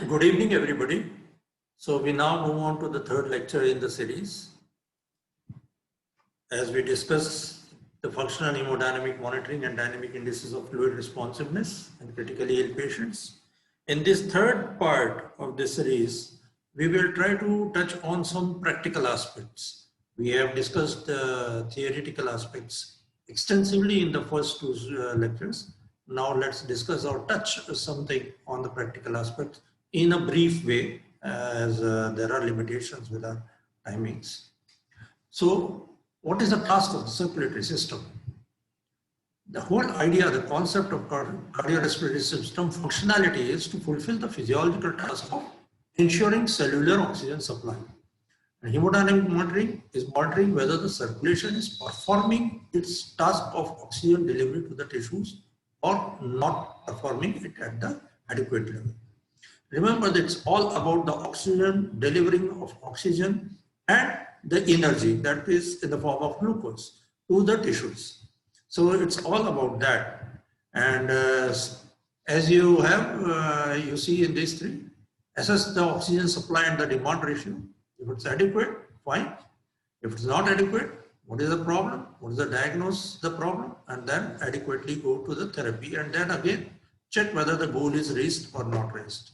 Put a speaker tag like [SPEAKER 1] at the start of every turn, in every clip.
[SPEAKER 1] Good evening, everybody. So we now move on to the third lecture in the series. As we discuss the functional hemodynamic monitoring and dynamic indices of fluid responsiveness in critically ill patients. In this third part of this series, we will try to touch on some practical aspects. We have discussed the theoretical aspects extensively in the first two lectures. Now let's discuss or touch something on the practical aspects in a brief way, as there are limitations with our timings. So what is the task of the circulatory system? The whole idea, the concept of cardiorespiratory system functionality is to fulfill the physiological task of ensuring cellular oxygen supply. And hemodynamic monitoring is monitoring whether the circulation is performing its task of oxygen delivery to the tissues or not performing it at the adequate level. Remember that it's all about the oxygen, delivering of oxygen and the energy that is in the form of glucose to the tissues. So it's all about that. And as you have, you see in these three, assess the oxygen supply and the demand ratio. If it's adequate, fine. If it's not adequate, what is the problem? What is the diagnosis of the problem? And then adequately go to the therapy and then again check whether the goal is reached or not reached.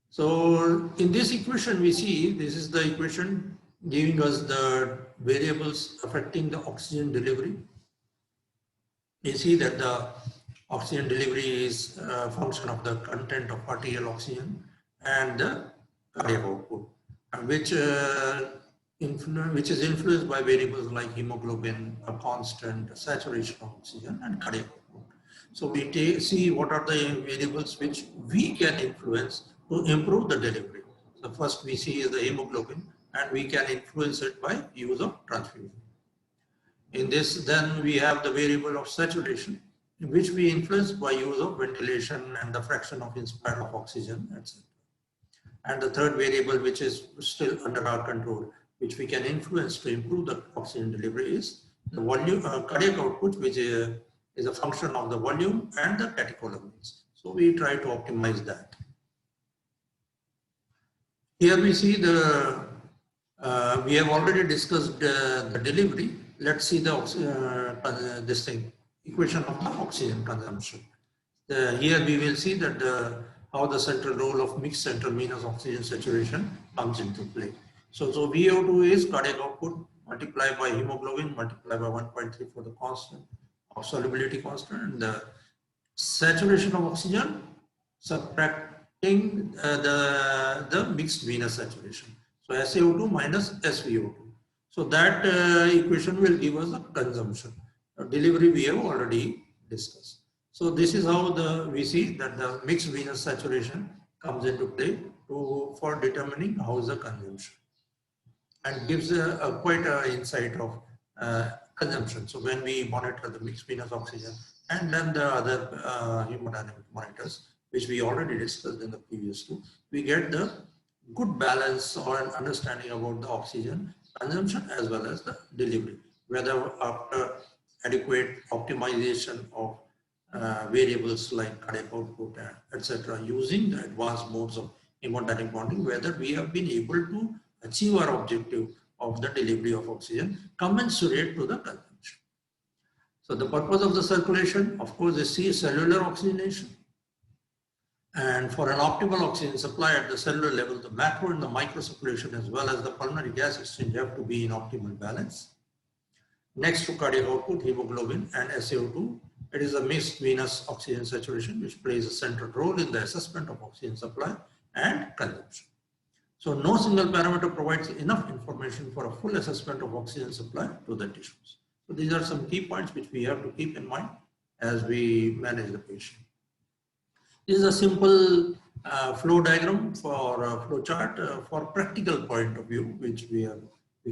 [SPEAKER 1] So in this equation we see, this is the equation giving us the variables affecting the oxygen delivery. You see that the oxygen delivery is a function of the content of arterial oxygen and the cardiac output, which is influenced by variables like hemoglobin, a constant, saturation of oxygen and cardiac output. So we see what are the variables which we can influence to improve the delivery. So first we see is the hemoglobin, and we can influence it by use of transfusion. In this, then we have the variable of saturation, which we influence by use of ventilation and the fraction of inspired of oxygen, etc. And the third variable, which is still under our control, which we can influence to improve the oxygen delivery, is the volume, cardiac output, which is a function of the volume and the catecholamines. So we try to optimize that. Here we see the, we have already discussed the delivery. Let's see the this thing, equation of the oxygen consumption. Here we will see that how the central role of mixed central venous oxygen saturation comes into play. So VO2 is cardiac output multiplied by hemoglobin multiplied by 1.3 for the constant of solubility constant, and the saturation of oxygen subtracting the mixed venous saturation. So SaO2 minus SVO2. So that equation will give us the consumption. Delivery we have already discussed. So this is how we see that the mixed venous saturation comes into play for determining how is the consumption, and gives quite an insight of consumption. So when we monitor the mixed venous oxygen and then the other hemodynamic monitors, which we already discussed in the previous two, we get the good balance or an understanding about the oxygen consumption as well as the delivery, whether after adequate optimization of variables like cardiac output, etc., using the advanced modes of hemodynamic monitoring, whether we have been able to achieve our objective of the delivery of oxygen commensurate to the consumption. So the purpose of the circulation, of course, is cellular oxygenation. And for an optimal oxygen supply at the cellular level, the macro and the micro circulation as well as the pulmonary gas exchange have to be in optimal balance. Next to cardiac output, hemoglobin and SaO2, it is a mixed venous oxygen saturation which plays a central role in the assessment of oxygen supply and consumption. So no single parameter provides enough information for a full assessment of oxygen supply to the tissues. So these are some key points which we have to keep in mind as we manage the patient. This is a simple flow diagram for flow chart for practical point of view, which we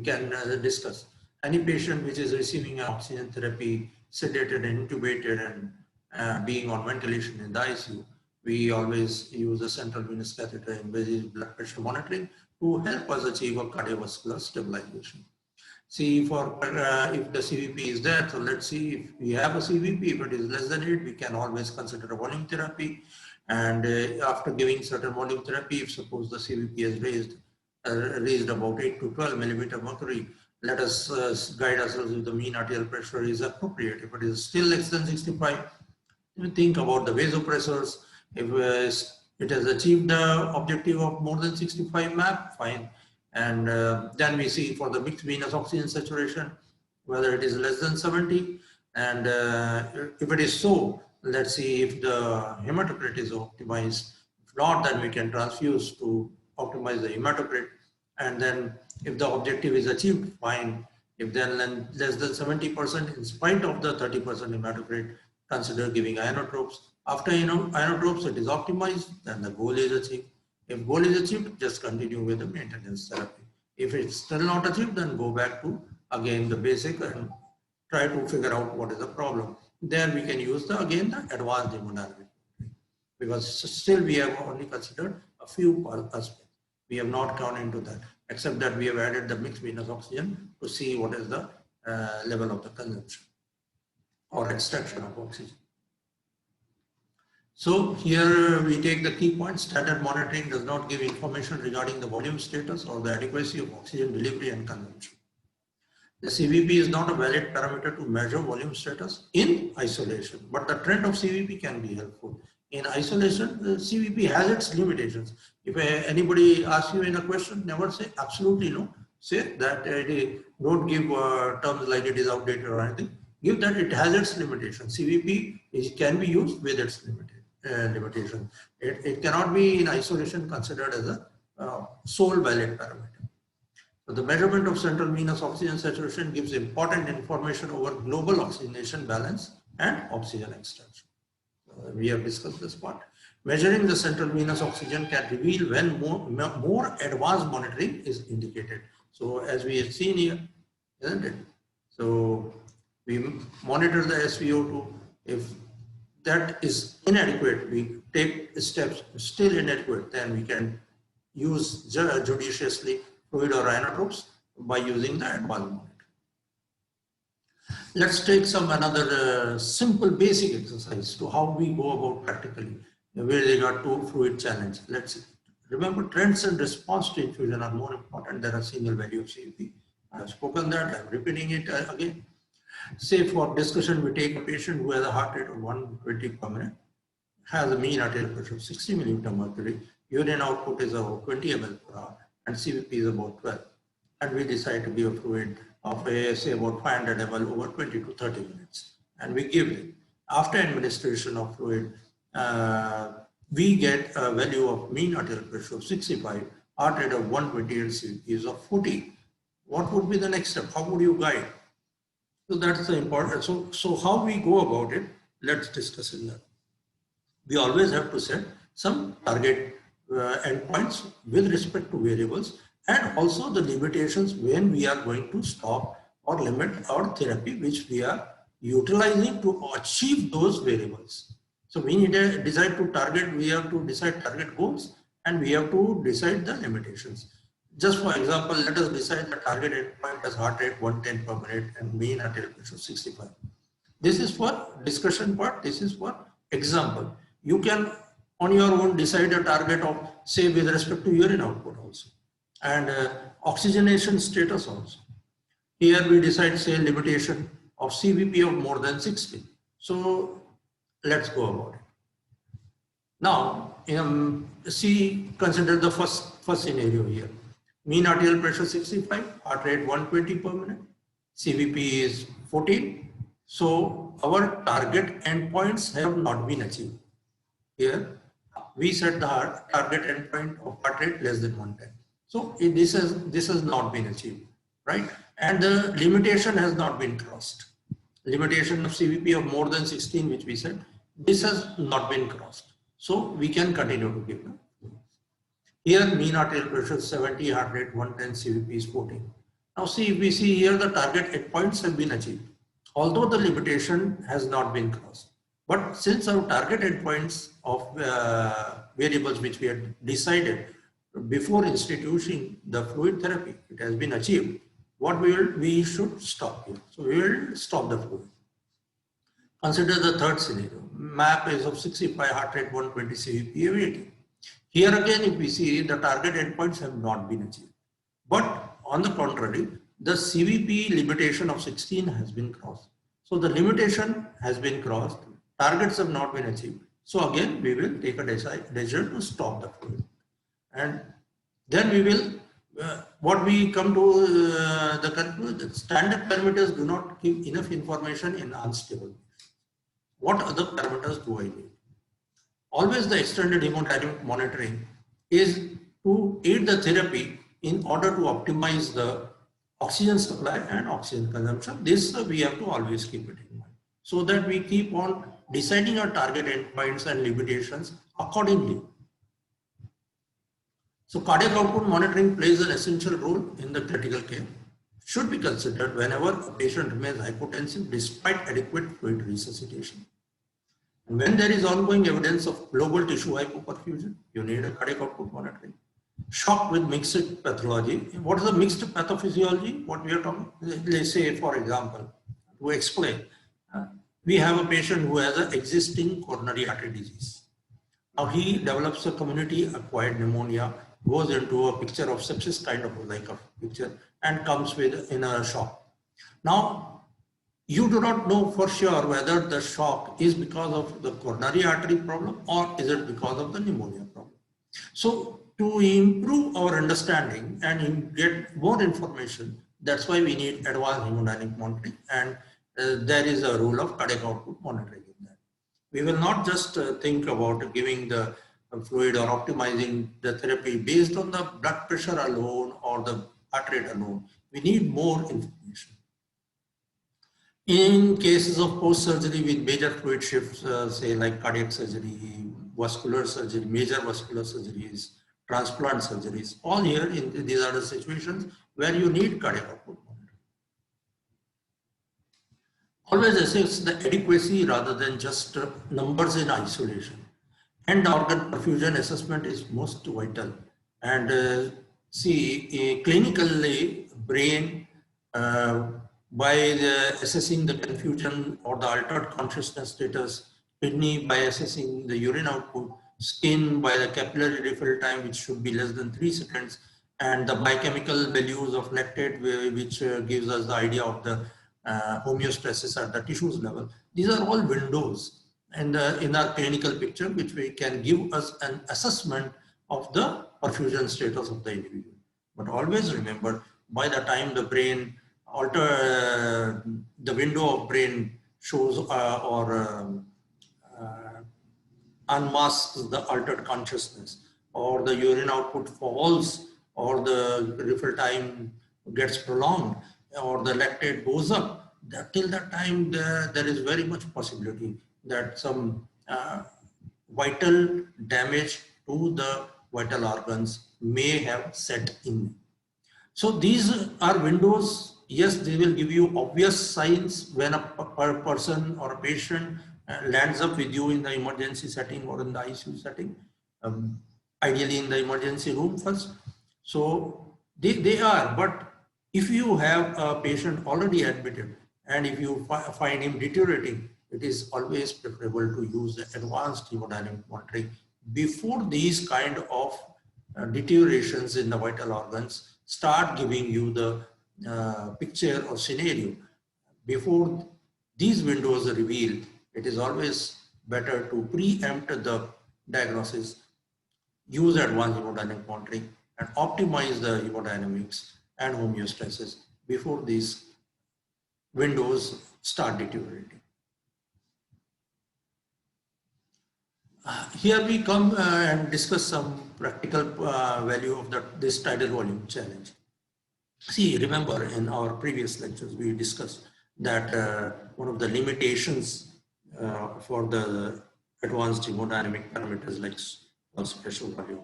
[SPEAKER 1] can discuss. Any patient which is receiving oxygen therapy, sedated and intubated and being on ventilation in the ICU, we always use a central venous catheter invasive blood pressure monitoring to help us achieve a cardiovascular stabilization. See for if the CVP is there, so let's see if we have a CVP. If it is less than 8, we can always consider a volume therapy. And after giving certain volume therapy, if suppose the CVP is raised about 8 to 12 millimeter mercury, let us guide ourselves if the mean arterial pressure is appropriate. If it is still less than 65, we think about the vasopressors. If it has achieved the objective of more than 65 MAP, fine. And then we see for the mixed venous oxygen saturation, whether it is less than 70. And if it is so, let's see if the hematocrit is optimized. If not, then we can transfuse to optimize the hematocrit. And then if the objective is achieved, fine. If then less than 70%, in spite of the 30% hematocrit, consider giving inotropes. After inotropes, it is optimized, then the goal is achieved. If goal is achieved, just continue with the maintenance therapy. If it's still not achieved, then go back to again the basic and try to figure out what is the problem. Then we can use the advanced hemodynamic, because still we have only considered a few aspects. We have not gone into that, except that we have added the mixed venous oxygen to see what is the level of the consumption or extraction of oxygen. So here we take the key points. Standard monitoring does not give information regarding the volume status or the adequacy of oxygen delivery and consumption. The CVP is not a valid parameter to measure volume status in isolation, but the trend of CVP can be helpful. In isolation, the CVP has its limitations. If anybody asks you in a question, never say absolutely no. Say that don't give terms like it is outdated or anything. Give that it has its limitations. CVP can be used with its limitation. It cannot be in isolation considered as a sole valid parameter. So the measurement of central venous oxygen saturation gives important information over global oxygenation balance and oxygen extraction. We have discussed this part. Measuring the central venous oxygen can reveal when more advanced monitoring is indicated. So as we have seen here, isn't it? So we monitor the SVO2. If that is inadequate, we take steps. Still inadequate, then we can use judiciously fluid or inotropes by using the advanced monitor. Let's take another simple basic exercise to how we go about practically with regard to fluid challenge. Let's remember, trends and response to infusion are more important than a single value of CVP. I have spoken that, I'm repeating it again. Say for discussion, we take a patient who has a heart rate of 120 per minute, has a mean arterial pressure of 60 millimeter mercury, urine output is about 20 ml per hour, and CVP is about 12. And we decide to give a fluid of say about 500 ml over 20 to 30 minutes. And we give it. After administration of fluid, we get a value of mean arterial pressure of 65, heart rate of 120, and CVP is of 40. What would be the next step? How would you guide? So that's the important. So how we go about it, let's discuss in that. We always have to set some target endpoints with respect to variables, and also the limitations when we are going to stop or limit our therapy which we are utilizing to achieve those variables. So we need to decide to target, we have to decide target goals, and we have to decide the limitations. Just for example, let us decide the target endpoint as heart rate 110 per minute and mean arterial pressure 65. This is for discussion part, this is for example. You can on your own decide a target of, say, with respect to urine output also, and oxygenation status also. Here we decide, say, limitation of CVP of more than 60. So let's go about it. Now, consider the first scenario here. Mean arterial pressure 65, heart rate 120 per minute, CVP is 14. So our target endpoints have not been achieved. Here we set the target endpoint of heart rate less than 110. So this has not been achieved, right? And the limitation has not been crossed. Limitation of CVP of more than 16, which we said, this has not been crossed. So we can continue to give them. Here mean arterial pressure 70, heart rate 110, CVP is 14. Now see, we see here the target endpoints have been achieved, although the limitation has not been crossed. But since our target endpoints of variables which we had decided before instituting the fluid therapy, it has been achieved, what we should stop here. So we will stop the fluid. Consider the third scenario. MAP is of 65, heart rate 120, CVP of 80. Here again, if we see, the target endpoints have not been achieved. But on the contrary, the CVP limitation of 16 has been crossed. So the limitation has been crossed, targets have not been achieved. So again, we will take a decision to stop the fluid. And then we will, what we come to the conclusion, standard parameters do not give enough information in unstable. What other parameters do I need? Always the extended hemodynamic monitoring is to aid the therapy in order to optimize the oxygen supply and oxygen consumption. This we have to always keep it in mind, so that we keep on deciding our target endpoints and limitations accordingly. So cardiac output monitoring plays an essential role in the critical care. Should be considered whenever a patient remains hypotensive despite adequate fluid resuscitation. And when there is ongoing evidence of global tissue hypoperfusion, you need a cardiac output monitoring. Shock with mixed pathology. What is the mixed pathophysiology? What we are talking? Let's say, for example, to explain, we have a patient who has an existing coronary artery disease. Now he develops a community-acquired pneumonia, goes into a picture of sepsis, kind of like a picture, and comes with in a shock. Now, you do not know for sure whether the shock is because of the coronary artery problem or is it because of the pneumonia problem. So to improve our understanding and get more information, that's why we need advanced hemodynamic monitoring, and there is a role of cardiac output monitoring in that. We will not just think about giving the fluid or optimizing the therapy based on the blood pressure alone or the heart rate alone. We need more information. In cases of post-surgery with major fluid shifts, say like cardiac surgery, vascular surgery, major vascular surgeries, transplant surgeries, all here in these are the situations where you need cardiac output monitoring. Always assess the adequacy rather than just numbers in isolation. End organ perfusion assessment is most vital. And see, clinically, brain, by assessing the confusion or the altered consciousness status, kidney by assessing the urine output, skin by the capillary refill time, which should be less than 3 seconds, and the biochemical values of lactate, which gives us the idea of the homeostasis at the tissues level. These are all windows and in our clinical picture, which we can give us an assessment of the perfusion status of the individual. But always remember, by the time the brain the window of brain shows unmasks the altered consciousness, or the urine output falls, or the refill time gets prolonged, or the lactate goes up, till that time there is very much possibility that some vital damage to the vital organs may have set in. So these are windows. Yes, they will give you obvious signs when a person or a patient lands up with you in the emergency setting or in the ICU setting, ideally in the emergency room first. So they are, but if you have a patient already admitted and if you find him deteriorating, it is always preferable to use the advanced hemodynamic monitoring before these kind of deteriorations in the vital organs start giving you the picture or scenario. Before these windows are revealed, it is always better to preempt the diagnosis, use advanced hemodynamic monitoring, and optimize the hemodynamics and homeostasis before these windows start deteriorating. Here we come and discuss some practical value of this tidal volume challenge. See, remember in our previous lectures, we discussed that one of the limitations for the advanced hemodynamic parameters like pulse pressure volume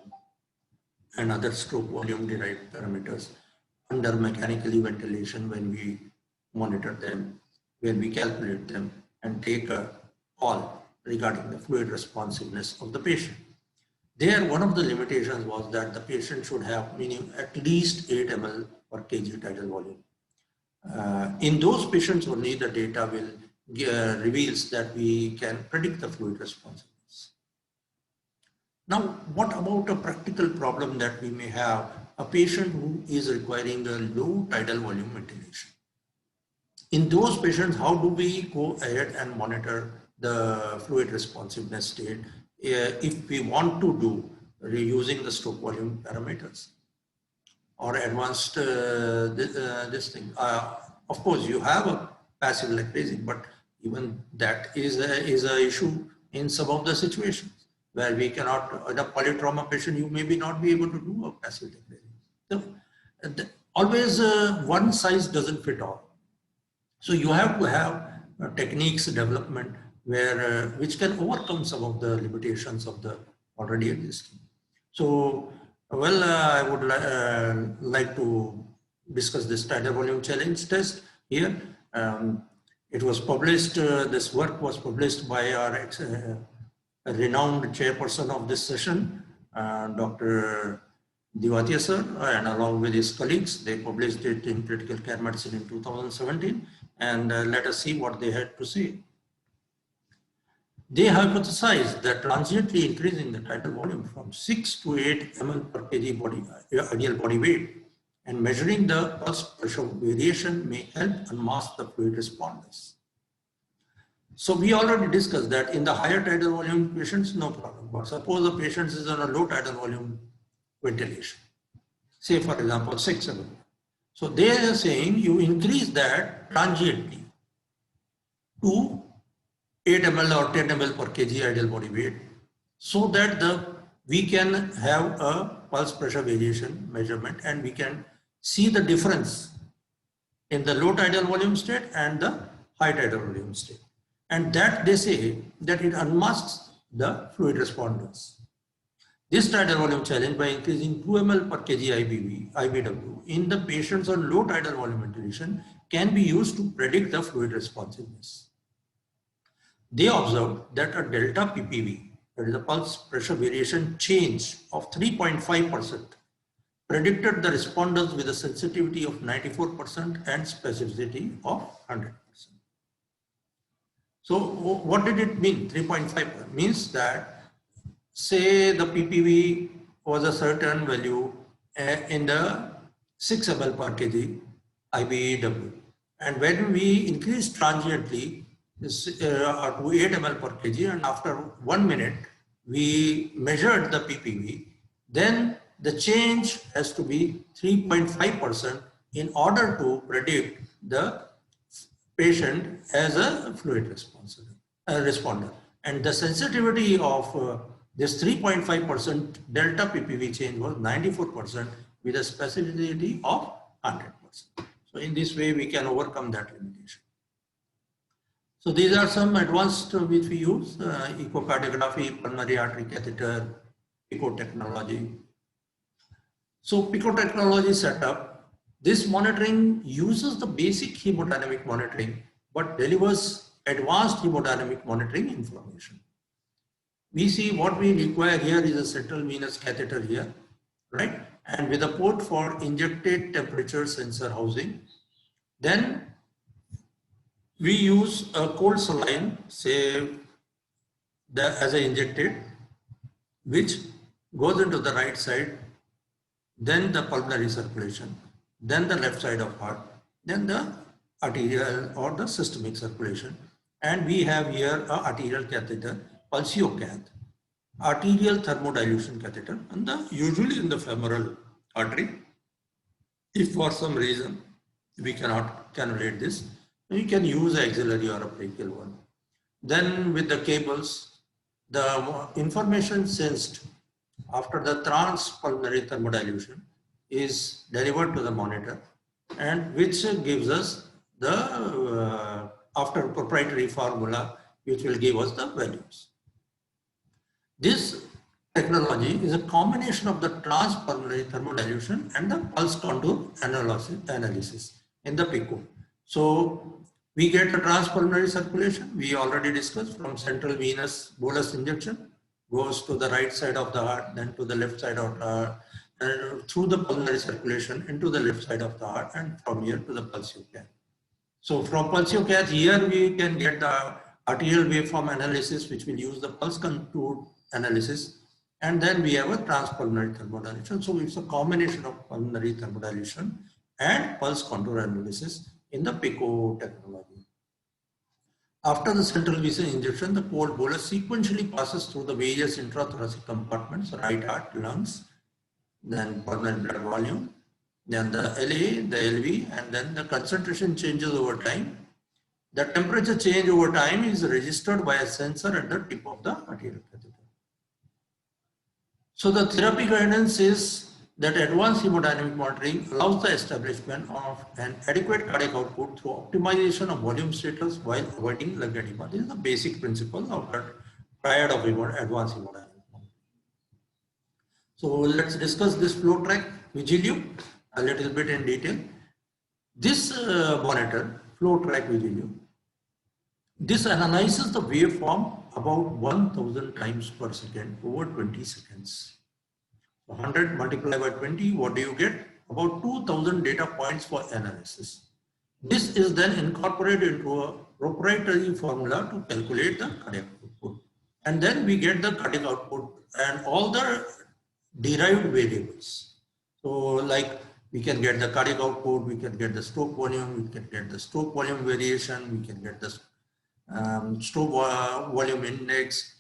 [SPEAKER 1] and other stroke volume derived parameters under mechanically ventilation, when we monitor them, when we calculate them and take a call regarding the fluid responsiveness of the patient. There, one of the limitations was that the patient should have at least 8 ml per kg tidal volume. In those patients only, the data will reveals that we can predict the fluid responsiveness. Now, what about a practical problem that we may have? A patient who is requiring a low tidal volume ventilation. In those patients, how do we go ahead and monitor the fluid responsiveness state if we want to do using the stroke volume parameters or advanced this thing? Of course, you have a passive leg raising, but even that is a issue in some of the situations where we cannot, in a polytrauma patient, you maybe not be able to do a passive leg raising. So, always one size doesn't fit all. So you have to have techniques development where which can overcome some of the limitations of the already existing. So, well, I would like to discuss this tidal volume challenge test here. It was published, this work was published by our renowned chairperson of this session, Dr. Diwatiya sir, and along with his colleagues, they published it in Critical Care Medicine in 2017, and let us see what they had to say. They hypothesized that transiently increasing the tidal volume from 6 to 8 ml per kg body, ideal body weight and measuring the pulse pressure variation may help unmask the fluid responders. So we already discussed that in the higher tidal volume patients, no problem. But suppose the patient is on a low tidal volume ventilation, say for example 6 ml. So they are saying you increase that transiently to 8 ml or 10 ml per kg ideal body weight so that we can have a pulse pressure variation measurement and we can see the difference in the low tidal volume state and the high tidal volume state. And that they say that it unmasks the fluid responders. This tidal volume challenge by increasing 2 ml per kg IBW in the patients on low tidal volume ventilation can be used to predict the fluid responsiveness. They observed that a delta PPV, that is the pulse pressure variation change of 3.5%, predicted the responders with a sensitivity of 94% and specificity of 100%. So what did it mean? 3.5 means that, say the PPV was a certain value in the 6 ml per kg IBW, and when we increase transiently to 8 ml per kg and after 1 minute we measured the PPV, then the change has to be 3.5% in order to predict the patient as a fluid responder. And the sensitivity of this 3.5% delta PPV change was 94% with a specificity of 100%. So in this way we can overcome that limitation. So these are some advanced which we use, echocardiography, pulmonary artery catheter, PICO technology. So PICO technology setup, this monitoring uses the basic hemodynamic monitoring but delivers advanced hemodynamic monitoring information. We see what we require here is a central venous catheter here, right? And with a port for injected temperature sensor housing. Then we use a cold saline, say as an injected, which goes into the right side, then the pulmonary circulation, then the left side of heart, then the arterial or the systemic circulation. And we have here a arterial catheter, pulsiocath, arterial thermodilution catheter, and usually in the femoral artery. If for some reason we cannot cannulate this, we can use an axillary or a brachial one. Then with the cables, the information sensed after the transpulmonary thermodilution is delivered to the monitor, and which gives us the after proprietary formula which will give us the values. This technology is a combination of the transpulmonary thermodilution and the pulse contour analysis in the PICO. So we get a transpulmonary circulation, we already discussed, from central venous bolus injection, goes to the right side of the heart, then to the left side of the heart, and through the pulmonary circulation into the left side of the heart, and from here to the pulsiocath. So from pulsiocath, here we can get the arterial waveform analysis, which will use the pulse contour analysis. And then we have a transpulmonary thermodilation. So it's a combination of pulmonary thermodilation and pulse contour analysis in the PICO technology. After the central venous injection, the cold bolus sequentially passes through the various intrathoracic compartments, right heart, lungs, then pulmonary blood volume, then the LA, the LV, and then the concentration changes over time. The temperature change over time is registered by a sensor at the tip of the arterial catheter. So the therapy guidance is that advanced hemodynamic monitoring allows the establishment of an adequate cardiac output through optimization of volume status while avoiding lung edema. This is the basic principle of the triad of advanced hemodynamic monitoring. So let's discuss this flow track Vigilio a little bit in detail. This monitor, flow track Vigilio, this analyzes the waveform about 1000 times per second over 20 seconds. 100 multiplied by 20, what do you get? About 2000 data points for analysis. This is then incorporated into a proprietary formula to calculate the cardiac output. And then we get the cardiac output and all the derived variables. So like we can get the cardiac output, we can get the stroke volume, we can get the stroke volume variation, we can get the stroke volume index,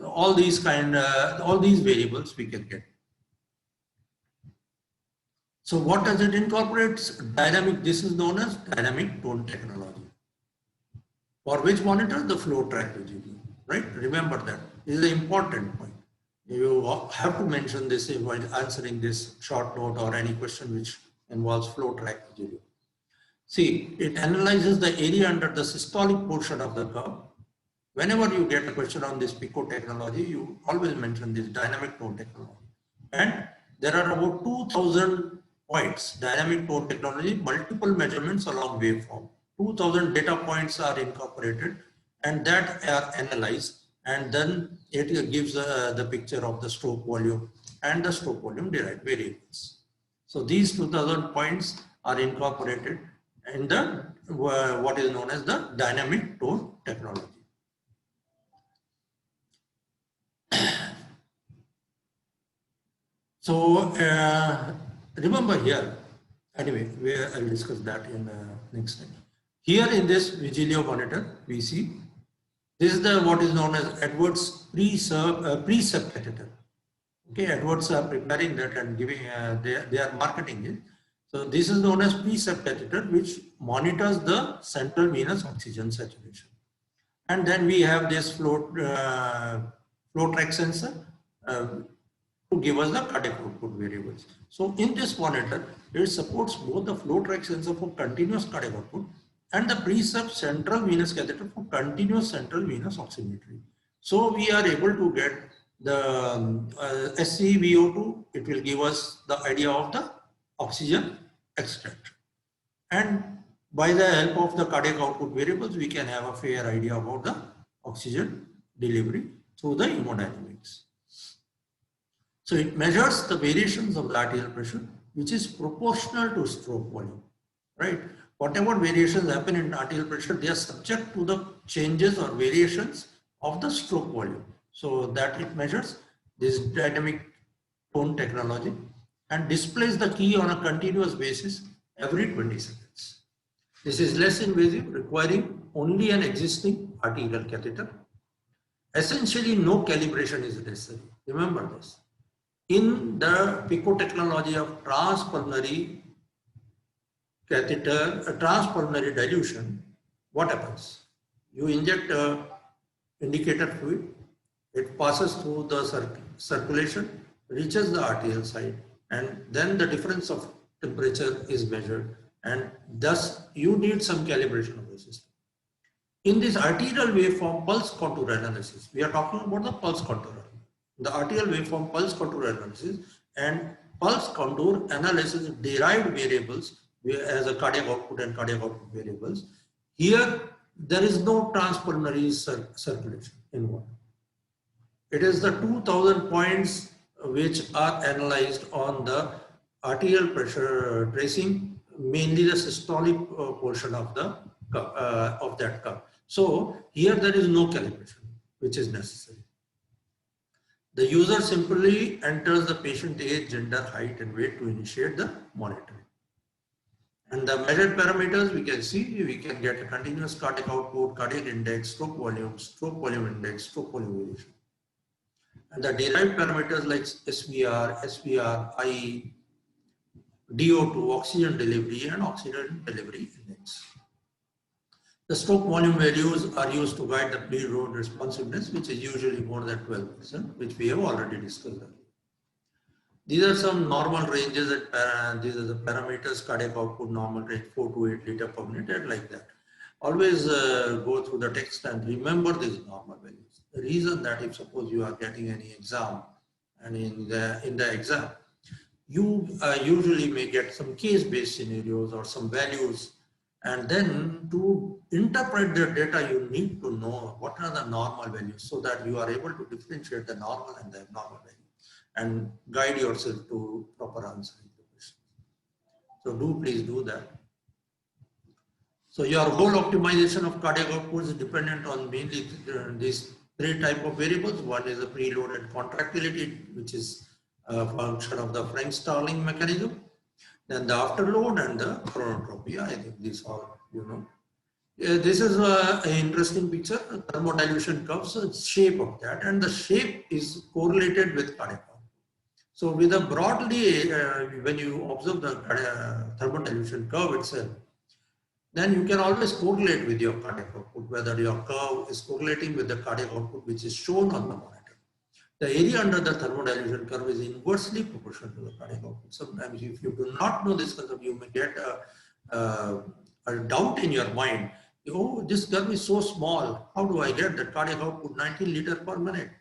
[SPEAKER 1] all these variables we can get. So what does it incorporate? Dynamic, this is known as dynamic tone technology. For which monitor? The flow track Vigilio, right? Remember that. This is an important point. You have to mention this while answering this short note or any question which involves flow track Vigilio. See, it analyzes the area under the systolic portion of the curve. Whenever you get a question on this PICO technology, you always mention this dynamic tone technology. And there are about 2000 points, dynamic tone technology, multiple measurements along waveform. 2000 data points are incorporated and that are analyzed, and then it gives the picture of the stroke volume and the stroke volume derived variables. So these 2000 points are incorporated in the what is known as the dynamic tone technology. So remember here, anyway, I will discuss that in next time. Here in this Vigilio monitor, we see this is the what is known as Edwards pre-sub catheter. Okay, Edwards are preparing that and giving they are marketing it. So this is known as pre-sub catheter, which monitors the central venous oxygen saturation. And then we have this flow track sensor to give us the cardiac output variables. So in this monitor, it supports both the flow track sensor for continuous cardiac output and the pre-sub central venous catheter for continuous central venous oximetry. So we are able to get the SCVO2, it will give us the idea of the oxygen extract. And by the help of the cardiac output variables, we can have a fair idea about the oxygen delivery through the hemodynamics. So it measures the variations of the arterial pressure, which is proportional to stroke volume, right? Whatever variations happen in arterial pressure, they are subject to the changes or variations of the stroke volume. So that it measures this dynamic tone technology and displays the key on a continuous basis every 20 seconds. This is less invasive, requiring only an existing arterial catheter. Essentially, no calibration is necessary. Remember this. In the PICO technology of transpulmonary catheter, transpulmonary dilution, what happens? You inject a indicator fluid, it passes through the circulation, reaches the arterial side, and then the difference of temperature is measured, and thus you need some calibration of the system. In this arterial waveform pulse contour analysis, we are talking about the pulse contour, the arterial waveform pulse contour analysis and pulse contour analysis derived variables as a cardiac output and cardiac output variables. Here, there is no transpulmonary circulation involved. It is the 2000 points which are analyzed on the arterial pressure tracing, mainly the systolic portion of the of that curve. So here there is no calibration which is necessary. The user simply enters the patient age, gender, height and weight to initiate the monitoring. And the measured parameters we can see, we can get a continuous cardiac output, cardiac index, stroke volume index, stroke volume variation. And the derived parameters like SVR, SVR, I, DO2, oxygen delivery and oxygen delivery index. The stroke volume values are used to guide the preload responsiveness, which is usually more than 12%, which we have already discussed earlier. These are some normal ranges that these are the parameters: cardiac output normal range 4 to 8 liter per minute, and like that. Always go through the text and remember these normal values. The reason that if suppose you are getting any exam, and in the exam you usually may get some case-based scenarios or some values, and then to interpret the data you need to know what are the normal values so that you are able to differentiate the normal and the abnormal value and guide yourself to proper answering the question. So please do that. So your whole optimization of cardiac output is dependent on mainly these three types of variables. One is the preload and contractility, which is a function of the Frank-Starling mechanism. Then the afterload and the chronotropy. I think these are, you know. This is an interesting picture, thermodilution curve, so it's shape of that, and the shape is correlated with cardiac output. So with a broadly, when you observe the thermodilution curve itself, then you can always correlate with your cardiac output, whether your curve is correlating with the cardiac output which is shown on the monitor. The area under the thermodilution curve is inversely proportional to the cardiac output. Sometimes if you do not know this concept, you may get a doubt in your mind. Oh, this curve is so small. How do I get the cardiac output 19 liters per minute?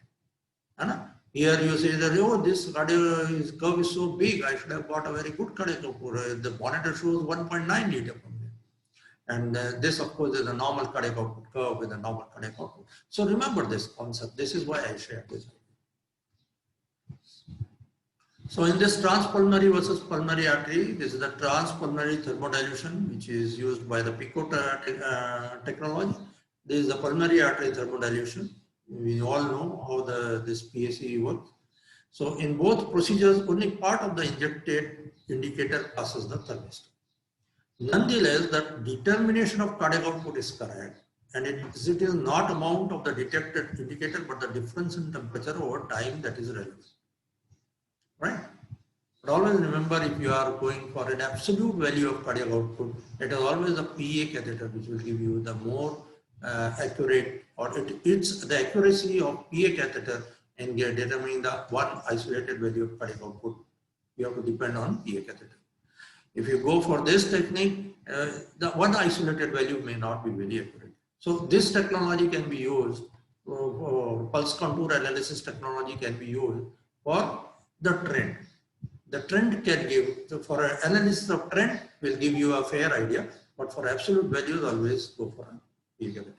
[SPEAKER 1] Here you say that, oh, this cardiac curve is so big, I should have got a very good cardiac output. The monitor shows 1.9 liters per minute. And this, of course, is a normal cardiac output curve with a normal cardiac output. So remember this concept. This is why I shared this. So in this transpulmonary versus pulmonary artery, this is the transpulmonary thermodilution, which is used by the PICO technology. This is the pulmonary artery thermodilution. We all know how this PAC works. So in both procedures, only part of the injected indicator passes the thermistor. Nonetheless, the determination of cardiac output is correct, and it is not amount of the detected indicator, but the difference in temperature over time that is relevant. Right? But always remember, if you are going for an absolute value of cardiac output, it is always a PA catheter which will give you the more accurate, or it's the accuracy of PA catheter in determining the one isolated value of cardiac output. You have to depend on PA catheter. If you go for this technique, the one isolated value may not be very accurate. So this technology can be used, pulse contour analysis technology can be used for the trend. The trend can give, so for an analysis of trend will give you a fair idea, but for absolute values always go for a PA catheter.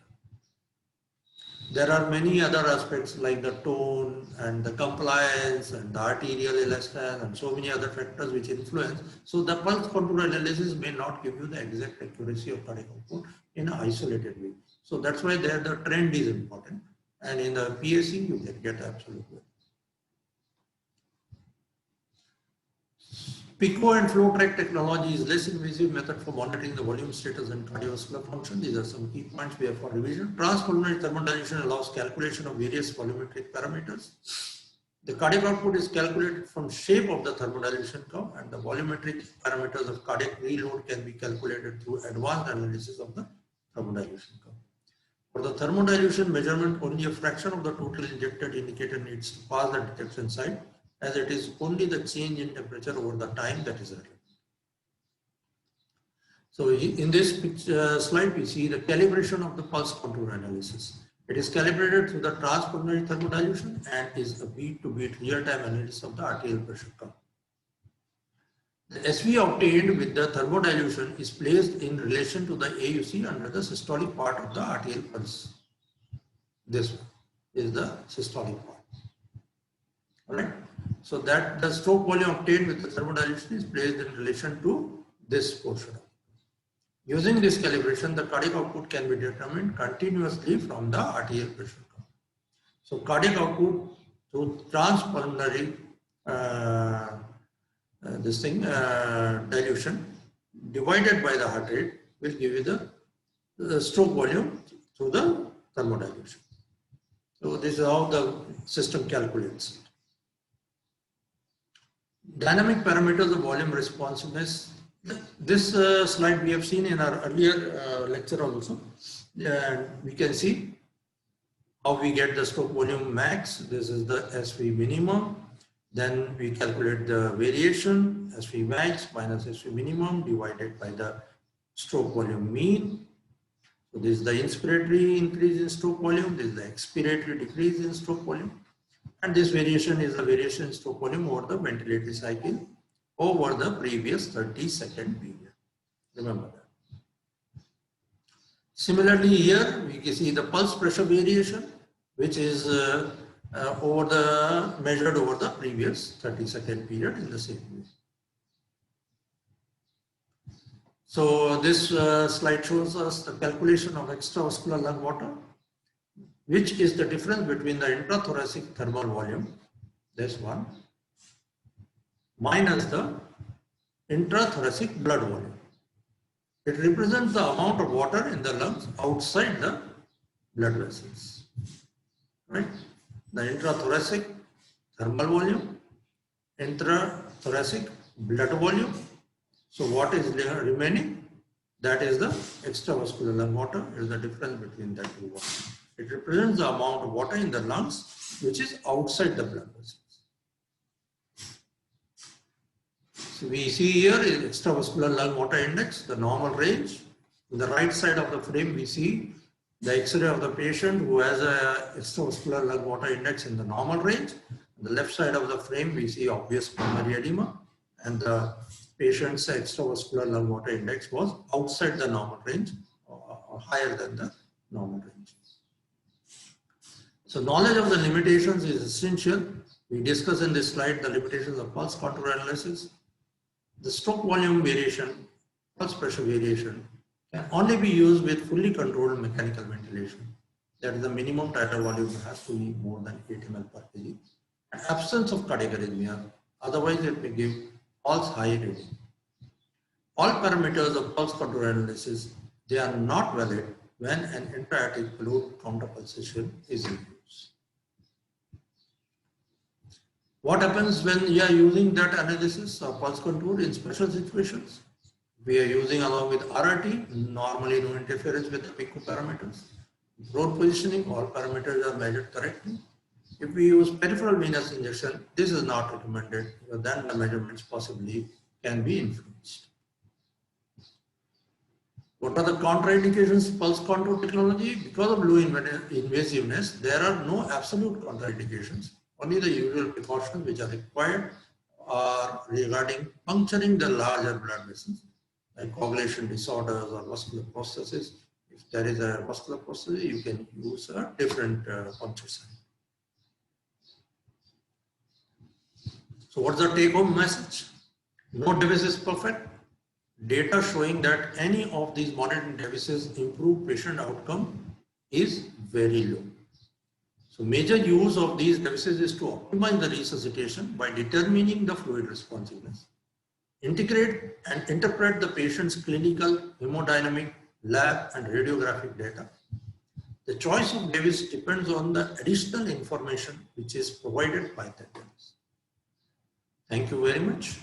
[SPEAKER 1] There are many other aspects like the tone and the compliance and the arterial elastance and so many other factors which influence. So the pulse contour analysis may not give you the exact accuracy of cardiac output in an isolated way. So that's why there the trend is important. And in the PAC you can get absolute value. PICO and flow track technology is less invasive method for monitoring the volume status and cardiovascular function. These are some key points we have for revision. Transpulmonary thermodilution allows calculation of various volumetric parameters. The cardiac output is calculated from shape of the thermodilution curve, and the volumetric parameters of cardiac reload can be calculated through advanced analysis of the thermodilution curve. For the thermodilution measurement, only a fraction of the total injected indicator needs to pass the detection site, as it is only the change in temperature over the time that is relevant. So in this slide, we see the calibration of the pulse contour analysis. It is calibrated through the transpulmonary thermodilution and is a beat-to-beat real-time analysis of the arterial pressure curve. The SV obtained with the thermodilution is placed in relation to the AUC under the systolic part of the arterial pulse. This one is the systolic part. All right. So that the stroke volume obtained with the thermodilution is placed in relation to this portion. Using this calibration, the cardiac output can be determined continuously from the arterial pressure curve. So cardiac output through transpulmonary dilution divided by the heart rate will give you the stroke volume through the thermodilution. So this is how the system calculates it. Dynamic parameters of volume responsiveness. This slide we have seen in our earlier lecture also. We can see how we get the stroke volume max. This is the SV minimum. Then we calculate the variation, SV max minus SV minimum divided by the stroke volume mean. So this is the inspiratory increase in stroke volume, this is the expiratory decrease in stroke volume. And this variation is the variation in stroke volume over the ventilatory cycle over the previous 30-second period. Remember that. Similarly, here we can see the pulse pressure variation, which is measured over the previous 30-second period in the same way. So this slide shows us the calculation of extravascular lung water, which is the difference between the intrathoracic thermal volume, this one, minus the intrathoracic blood volume. It represents the amount of water in the lungs outside the blood vessels, right? The intrathoracic thermal volume, intrathoracic blood volume. So what is remaining? That is the extravascular lung water, is the difference between the two ones. It represents the amount of water in the lungs which is outside the blood vessels. So we see here is extravascular lung water index, the normal range. On the right side of the frame we see the X-ray of the patient who has a extravascular lung water index in the normal range. On the left side of the frame we see obvious pulmonary edema, and the patient's extravascular lung water index was outside the normal range or higher than the normal range. So knowledge of the limitations is essential. We discuss in this slide the limitations of pulse contour analysis. The stroke volume variation, pulse pressure variation can only be used with fully controlled mechanical ventilation. That is, the minimum tidal volume has to be more than 8 ml per kg. And absence of cardiac arrhythmia, otherwise it may give false high reading. All parameters of pulse contour analysis, they are not valid when an intra-aortic fluid counterpulsation is in use. What happens when we are using that analysis of pulse contour in special situations? We are using along with RRT, normally no interference with the PICO parameters. Road positioning, all parameters are measured correctly. If we use peripheral venous injection, this is not recommended, because then the measurements possibly can be influenced. What are the contraindications of pulse contour technology? Because of low invasiveness, there are no absolute contraindications. Only the usual precautions which are required are regarding puncturing the larger blood vessels, like coagulation disorders or vascular processes. If there is a vascular process, you can use a different puncture site. So what's the take-home message? No device is perfect. Data showing that any of these monitoring devices improve patient outcome is very low. So major use of these devices is to optimize the resuscitation by determining the fluid responsiveness, integrate and interpret the patient's clinical, hemodynamic, lab and radiographic data. The choice of device depends on the additional information which is provided by the device. Thank you very much.